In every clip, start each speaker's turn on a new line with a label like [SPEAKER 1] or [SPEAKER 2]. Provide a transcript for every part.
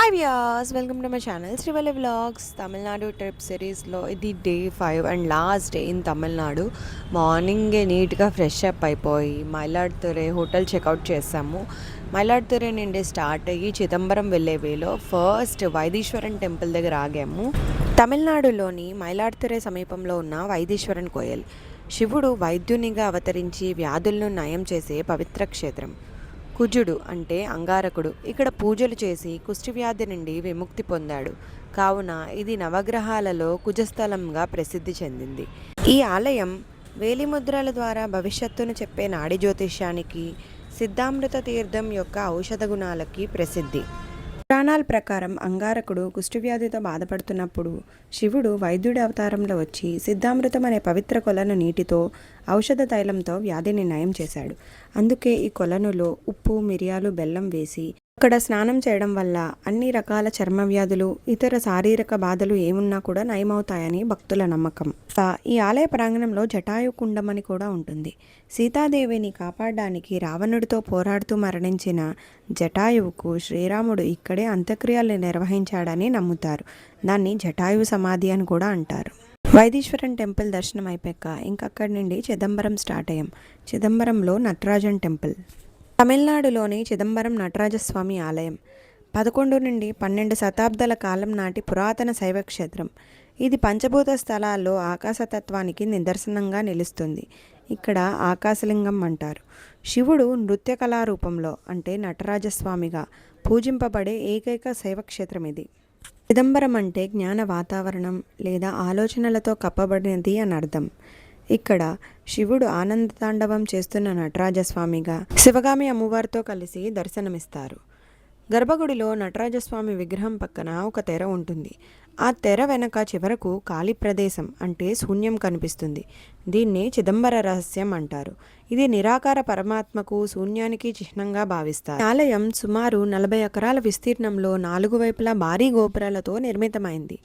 [SPEAKER 1] Hi viewers, welcome to my channel Srivalli vlogs. Tamil Nadu trip సిరీస్లో ఇది day 5 and last day in Tamil Nadu. మార్నింగే నీట్గా fresh up అయిపోయి మైలాడుతురే హోటల్ చెక్అవుట్ చేసాము. మైలాడుతురే నుండి స్టార్ట్ అయ్యి చిదంబరం వెళ్ళే వేలో ఫస్ట్ వైదీశ్వరన్ టెంపుల్ దగ్గర ఆగాము. తమిళనాడులోని మైలాడుతురే సమీపంలో ఉన్న వైదీశ్వరన్ కోయల్ శివుడు వైద్యునిగా అవతరించి వ్యాధులను నయం చేసే పవిత్ర క్షేత్రం. కుజుడు అంటే అంగారకుడు ఇక్కడ పూజలు చేసి కుష్ఠవ్యాధి నుండి విముక్తి పొందాడు. కావున ఇది నవగ్రహాలలో కుజస్థలంగా ప్రసిద్ధి చెందింది. ఈ ఆలయం వేలిముద్రల ద్వారా భవిష్యత్తును చెప్పే నాడి జ్యోతిష్యానికి, సిద్ధామృత తీర్థం యొక్క ఔషధ గుణాలకి ప్రసిద్ధి. పురాణాల ప్రకారం అంగారకుడు కుష్ఠవ్యాధితో బాధపడుతున్నప్పుడు శివుడు వైద్యుడి అవతారంలో వచ్చి సిద్ధామృతం అనే పవిత్ర కొలను నీటితో ఔషధ తైలంతో వ్యాధిని నయం చేశాడు. అందుకే ఈ కొలనులో ఉప్పు, మిరియాలు, బెల్లం వేసి అక్కడ స్నానం చేయడం వల్ల అన్ని రకాల చర్మ వ్యాధులు, ఇతర శారీరక బాధలు ఏమున్నా కూడా నయమవుతాయని భక్తుల నమ్మకం. ఈ ఆలయ ప్రాంగణంలో జటాయు కుండం అని కూడా ఉంటుంది. సీతాదేవిని కాపాడడానికి రావణుడితో పోరాడుతూ మరణించిన జటాయువుకు శ్రీరాముడు ఇక్కడే అంత్యక్రియలు నిర్వహించాడని నమ్ముతారు. దాన్ని జటాయు సమాధి అని కూడా అంటారు. వైదీశ్వరన్ టెంపుల్ దర్శనం అయిపోయాక ఇంకక్కడి నుండి చిదంబరం స్టార్ట్ అయ్యాం. చిదంబరంలో నటరాజన్ టెంపుల్. తమిళనాడులోని చిదంబరం నటరాజస్వామి ఆలయం 11 నుండి 12 శతాబ్దాల కాలం నాటి పురాతన శైవ క్షేత్రం. ఇది పంచభూత స్థలాల్లో ఆకాశతత్వానికి నిదర్శనంగా నిలుస్తుంది. ఇక్కడ ఆకాశలింగం అంటారు. శివుడు నృత్య కళారూపంలో అంటే నటరాజస్వామిగా పూజింపబడే ఏకైక శైవక్షేత్రం ఇది. చిదంబరం అంటే జ్ఞాన వాతావరణం లేదా ఆలోచనలతో కప్పబడినది అని అర్థం. ఇక్కడ శివుడు ఆనంద తాండవం చేస్తున్న నటరాజస్వామిగా శివగామి అమ్మవారితో కలిసి దర్శనమిస్తారు. గర్భగుడిలో నటరాజస్వామి విగ్రహం పక్కన ఒక తెర ఉంటుంది. ఆ తెర వెనక చివరకు ఖాళీ ప్రదేశం అంటే శూన్యం కనిపిస్తుంది. దీన్ని చిదంబర రహస్యం అంటారు. ఇది నిరాకార పరమాత్మకు, శూన్యానికి చిహ్నంగా భావిస్తారు. ఆలయం సుమారు 40 ఎకరాల విస్తీర్ణంలో 4 వైపులా భారీ గోపురాలతో నిర్మితమైంది.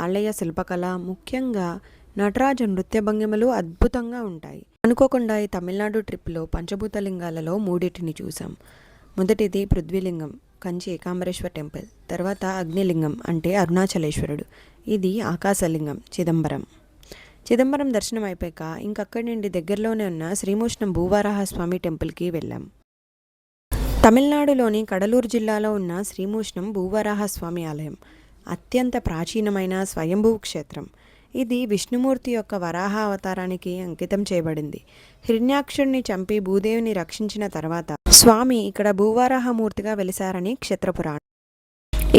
[SPEAKER 1] ఆలయ శిల్పకళ, ముఖ్యంగా నటరాజ నృత్య భంగిమలు అద్భుతంగా ఉంటాయి. అనుకోకుండా ఈ తమిళనాడు ట్రిప్లో పంచభూతలింగాలలో 3 చూసాం. మొదటిది పృథ్వీలింగం, కంచి ఏకాంబరేశ్వర్ టెంపుల్. తర్వాత అగ్నిలింగం అంటే అరుణాచలేశ్వరుడు. ఇది ఆకాశలింగం, చిదంబరం. చిదంబరం దర్శనం అయిపోయాక ఇంకక్కడి నుండి దగ్గరలోనే ఉన్న శ్రీమూష్ణం భూవరాహస్వామి టెంపుల్కి వెళ్ళాం. తమిళనాడులోని కడలూరు జిల్లాలో ఉన్న శ్రీమూష్ణం భూవరాహస్వామి ఆలయం అత్యంత ప్రాచీనమైన స్వయంభూ క్షేత్రం. ఇది విష్ణుమూర్తి యొక్క వరాహ అవతారానికి అంకితం చేయబడింది. హిరణ్యాక్షుడిని చంపి భూదేవిని రక్షించిన తర్వాత స్వామి ఇక్కడ భూవరాహమూర్తిగా వెలిశారని క్షేత్రపురాణం.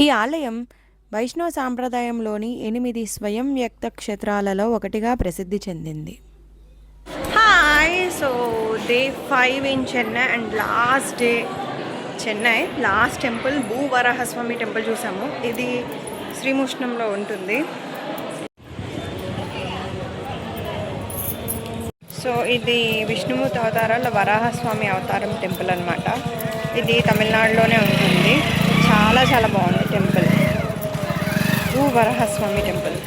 [SPEAKER 1] ఈ ఆలయం వైష్ణవ సాంప్రదాయంలోని 8 స్వయం వ్యక్త క్షేత్రాలలో ఒకటిగా ప్రసిద్ధి చెందింది. Hi, so day 5 in Chennai and last day Chennai. Last temple Bhuvarahaswamy temple చూసాము. ఇది శ్రీమూష్ణంలో ఉంటుంది. సో ఇది విష్ణుమూర్తి అవతారాల వరాహస్వామి అవతారం టెంపుల్ అనమాట. ఇది తమిళనాడులోనే ఉంటుంది. చాలా చాలా బాగుంది temple, Bhuvarahaswamy temple.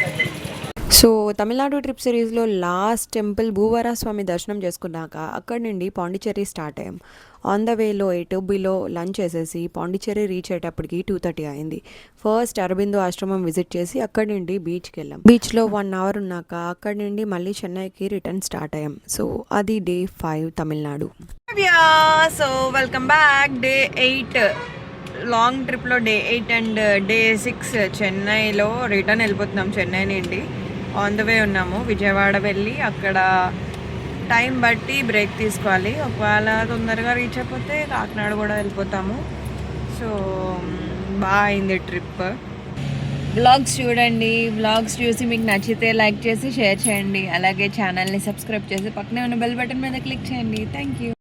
[SPEAKER 1] So Tamil Nadu trip సిరీస్లో లాస్ట్ టెంపుల్ భూవరాహస్వామి దర్శనం చేసుకున్నాక అక్కడి నుండి పాండిచ్చేరి స్టార్ట్ అయ్యాం. ఆన్ ద వేలో ఎటోబిలో లంచ్ చేసేసి పాండిచ్చేరి రీచ్ అయ్యేటప్పటికి 2:30 అయింది. ఫస్ట్ అరబిందో ఆశ్రమం విజిట్ చేసి అక్కడి నుండి బీచ్కి వెళ్ళాం. బీచ్లో 1 అవర్ ఉన్నాక అక్కడి నుండి మళ్ళీ చెన్నైకి రిటర్న్ స్టార్ట్ అయ్యాం. సో అది day 5 Tamil Nadu. So welcome back. Day 8 long ట్రిప్లో డే 8 అండ్ డే 6 చెన్నైలో రిటర్న్ వెళ్ళిపోతున్నాం. చెన్నై నుండి ఆన్ ద వే ఉన్నాము. విజయవాడ వెళ్ళి అక్కడ టైం బట్టి బ్రేక్ తీసుకోవాలి. ఒకవేళ తొందరగా రీచ్ అయిపోతే కాకినాడ కూడా వెళ్ళిపోతాము. సో బాగా అయింది ట్రిప్. వ్లాగ్స్ చూడండి. వ్లాగ్స్ చూసి మీకు నచ్చితే లైక్ చేసి షేర్ చేయండి. అలాగే ఛానల్ని సబ్స్క్రైబ్ చేసి పక్కనే ఉన్న బెల్ బటన్ మీద క్లిక్ చేయండి. Thank you.